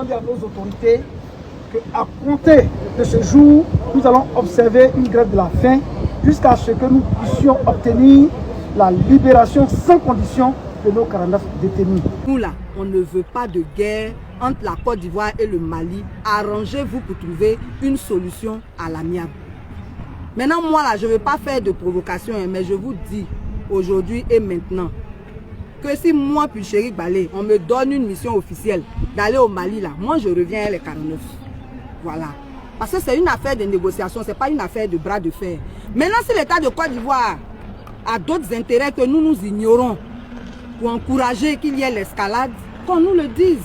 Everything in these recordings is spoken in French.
On dit à nos autorités qu'à compter de ce jour, nous allons observer une grève de la faim jusqu'à ce que nous puissions obtenir la libération sans condition de nos 49 détenus. Nous là, on ne veut pas de guerre entre la Côte d'Ivoire et le Mali. Arrangez-vous pour trouver une solution à l'amiable. Maintenant, moi là, je ne veux pas faire de provocation, mais je vous dis aujourd'hui et maintenant que si moi, puis Chéri Balé, on me donne une mission officielle d'aller au Mali là, moi je reviens à les 49. Voilà. Parce que c'est une affaire de négociation, ce n'est pas une affaire de bras de fer. Maintenant, si l'État de Côte d'Ivoire a d'autres intérêts que nous ignorons pour encourager qu'il y ait l'escalade, qu'on nous le dise.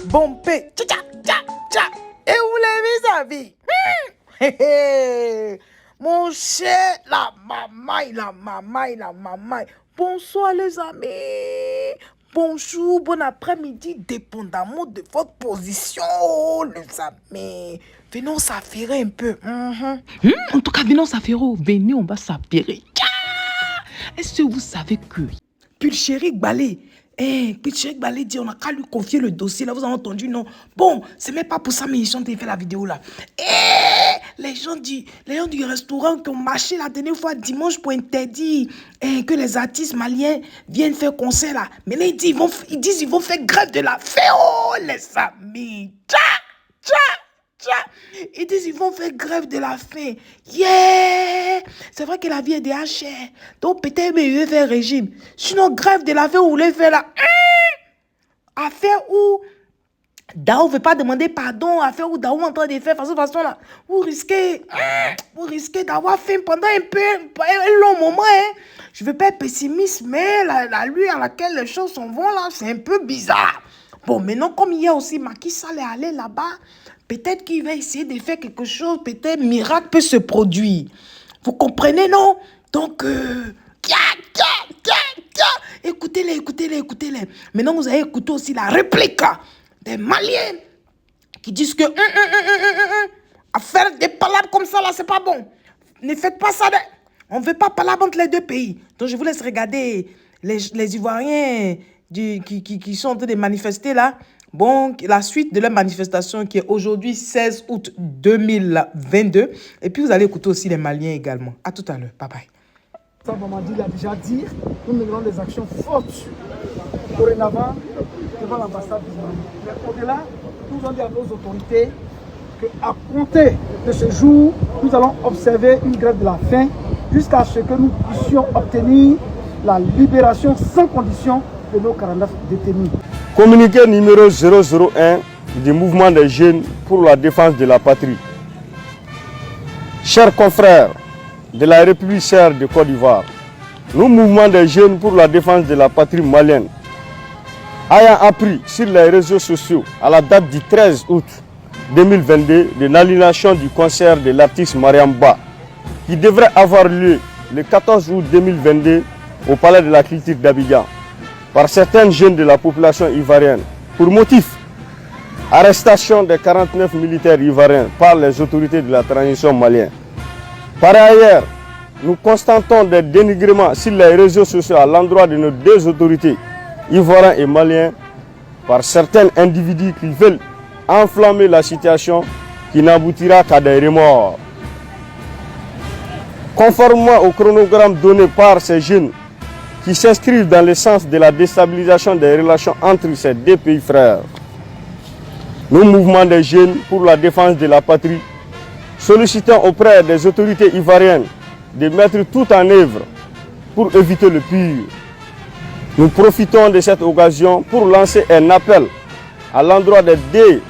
Bon paix. Et où les vis-à-vis? Mon cher, la maman. Bonsoir les amis. Bonjour, bon après-midi, dépendamment de votre position, les amis. Venons s'affairer un peu. En tout cas, venons s'affairer. Venez, on va s'affairer. Est-ce que vous savez que... Puis le Chéri Balé, Chéri Balé dit, on n'a qu'à lui confier le dossier, là, vous avez entendu, non? Bon, c'est même pas pour ça, mais ils ont fait la vidéo, là. Les gens du restaurant qui ont marché la dernière fois dimanche pour interdire que les artistes maliens viennent faire concert, là. Mais là, ils disent qu'ils vont faire grève de la faim, oh, les amis. Ils disent qu'ils vont faire grève de la faim. Yeah! C'est vrai que la vie est déjà chère. Donc peut-être mieux faire régime. Sinon, grève de la faim, vous voulez faire là. Affaire où Dao ne veut pas demander pardon. Affaire où Dao est en train de faire façon là. Vous risquez d'avoir faim pendant un long moment. Je ne veux pas être pessimiste, mais la lutte à laquelle les choses s'en vont là, c'est un peu bizarre. Bon, maintenant, comme il y a aussi Macky Sall est allé là-bas, peut-être qu'il va essayer de faire quelque chose, peut-être miracle peut se produire. Vous comprenez, non? Donc, écoutez-les. Maintenant, vous allez écouter aussi la réplique des Maliens qui disent que à faire des palabres comme ça, là, c'est pas bon. Ne faites pas ça. On ne veut pas palabres entre les deux pays. Donc, je vous laisse regarder les Ivoiriens qui sont en train de manifester là. Bon, la suite de la manifestation qui est aujourd'hui 16 août 2022. Et puis vous allez écouter aussi les Maliens également. À tout à l'heure. Bye bye. Ça, Mamadi l'a déjà dit, nous mènerons des actions fortes dorénavant devant l'ambassade du Mali. Mais au-delà, nous allons dire à nos autorités qu'à compter de ce jour, nous allons observer une grève de la faim jusqu'à ce que nous puissions obtenir la libération sans condition de nos 49 détenus. Communiqué numéro 001 du mouvement des jeunes pour la défense de la patrie. Chers confrères de la République chère de Côte d'Ivoire, nous, mouvement des jeunes pour la défense de la patrie malienne, ayant appris sur les réseaux sociaux à la date du 13 août 2022 de l'annulation du concert de l'artiste Mariamba qui devrait avoir lieu le 14 août 2022 au Palais de la Culture d'Abidjan par certains jeunes de la population ivoirienne pour motif arrestation des 49 militaires ivoiriens par les autorités de la transition malienne. Par ailleurs, nous constatons des dénigrements sur les réseaux sociaux à l'endroit de nos deux autorités, ivoiriens et maliens, par certains individus qui veulent enflammer la situation qui n'aboutira qu'à des remords. Conformément au chronogramme donné par ces jeunes qui s'inscrivent dans le sens de la déstabilisation des relations entre ces deux pays frères, nous, mouvement des jeunes pour la défense de la patrie, sollicitons auprès des autorités ivoiriennes de mettre tout en œuvre pour éviter le pire. Nous profitons de cette occasion pour lancer un appel à l'endroit des deux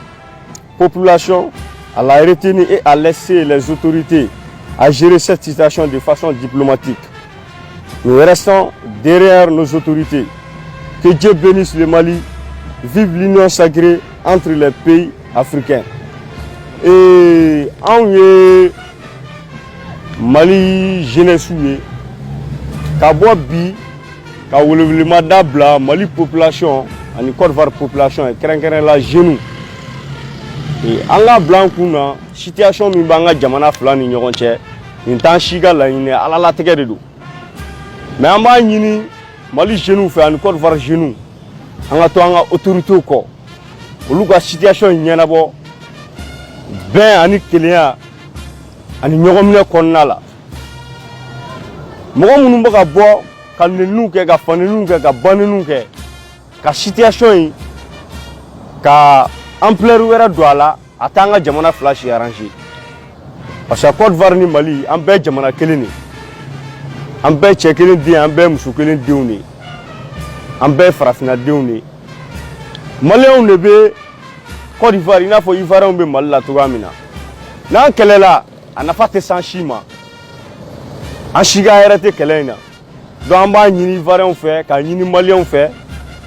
populations à la retenue et à laisser les autorités à gérer cette situation de façon diplomatique. Nous restons derrière nos autorités. Que Dieu bénisse le Mali. Vive l'union sacrée entre les pays africains. Et en Mali jeunesse Kabobi, Kawolevlema Dabla, Mali population, en Côte d'Ivoire population, et la genou. Et en la blanc, situation mi banga jamana flani nyokonche. nin t'an si ka laɲini ye, ala latigɛ de don. Mais an b'a ɲini Mali jeunes fɛ ani Côte d'Ivoire jeunes an ka to an ka autorités kɔ olu ka situation ɲɛnabɔ bɛn ani kelenya ani ɲɔgɔn minɛ kɔnɔna la. Mɔgɔ minnu bɛ ka bɔ ka nɛniniw kɛ ka faniniw kɛ ka banniw kɛ ka situation in ka ampleur wɛrɛ don a la a t'an ka jamana fila si arranger. Parce que Côte d'Ivoire ni Mali an bɛɛ jamana kelen de. An bɛɛ cɛ kelen den, an bɛɛ muso kelen denw de. An bɛɛ farafinna denw de. Maliyɛnw de bɛ Côte d'Ivoire i n'a fɔ Ivoiriyɛnw bɛ Mali la cogoya min na. N'an kɛlɛla a nafa tɛ s'an si ma. An si ka hɛrɛ tɛ kɛlɛ in na. Donc an b'a ɲini Ivoiriyɛnw fɛ k'a ɲini Maliyɛnw fɛ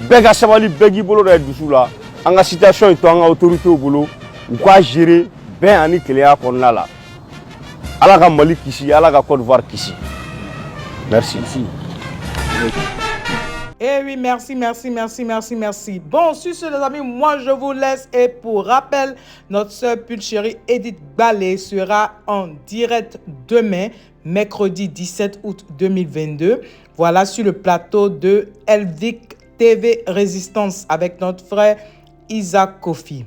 bɛɛ ka sabali bɛɛ k'i bolo da dusu la an ka situation in to an ka autorités bolo u k'a gérer bɛn ani kelenya kɔnɔna la. Ala ka Mali kisi, Ala ka Côte d'Ivoire kisi. Merci. Eh oui, merci. Bon, sur ce, les amis, moi, je vous laisse. Et pour rappel, notre sœur Pulchérie Edith Ballet sera en direct demain, mercredi 17 août 2022. Voilà, sur le plateau de Elvic TV Résistance avec notre frère Isaac Kofi.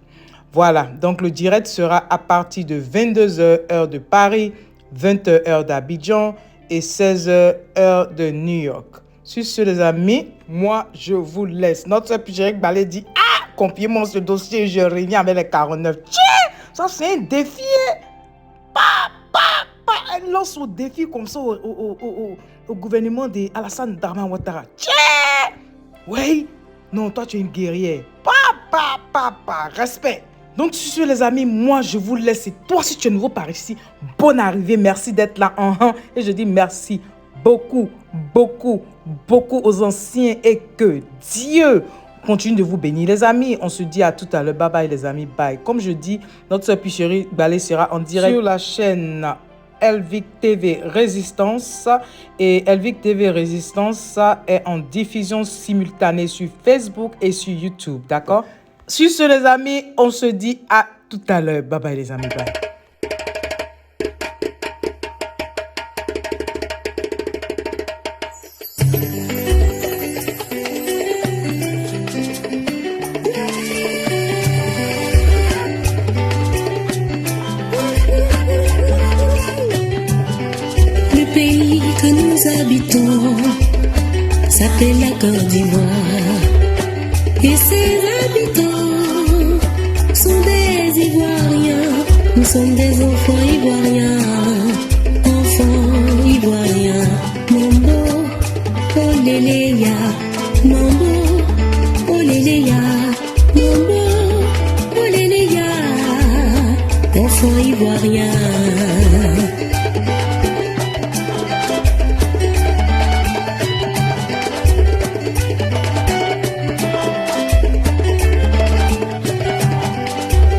Voilà, donc le direct sera à partir de 22h, heure de Paris, 20h, heure d'Abidjan et 16h, heure de New York. Sur ce, les amis, moi, je vous laisse. Notre sœur Pulchérie Ballet dit « Ah, confiez-moi ce dossier, je reviens avec les 49. » Tiens, ça c'est un défi. Elle lance au défi comme ça au gouvernement de Alassane Dramane Ouattara. Tiens! Oui, non, toi tu es une guerrière. Respect. Donc, sur ce, les amis, moi, je vous laisse. Et toi, si tu es nouveau par ici, bonne arrivée. Merci d'être là. Et je dis merci beaucoup aux anciens et que Dieu continue de vous bénir. Les amis, on se dit à tout à l'heure. Bye bye, les amis. Bye. Comme je dis, notre sœur Pulchérie Ballet sera en direct sur la chaîne Elvic TV Résistance. Et Elvic TV Résistance est en diffusion simultanée sur Facebook et sur YouTube. D'accord? Sur ce, les amis, on se dit à tout à l'heure. Bye bye, les amis. Bye. Le pays que nous habitons s'appelle la Côte d'Ivoire. Et ses habitants sont des Ivoiriens. Nous sommes des enfants ivoiriens. Enfants ivoiriens. Mambo, oléléya. Mambo, oléléya. Mambo, oléléya. Enfants ivoiriens.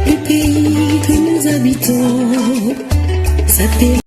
Le pays que nous habitons s'appelle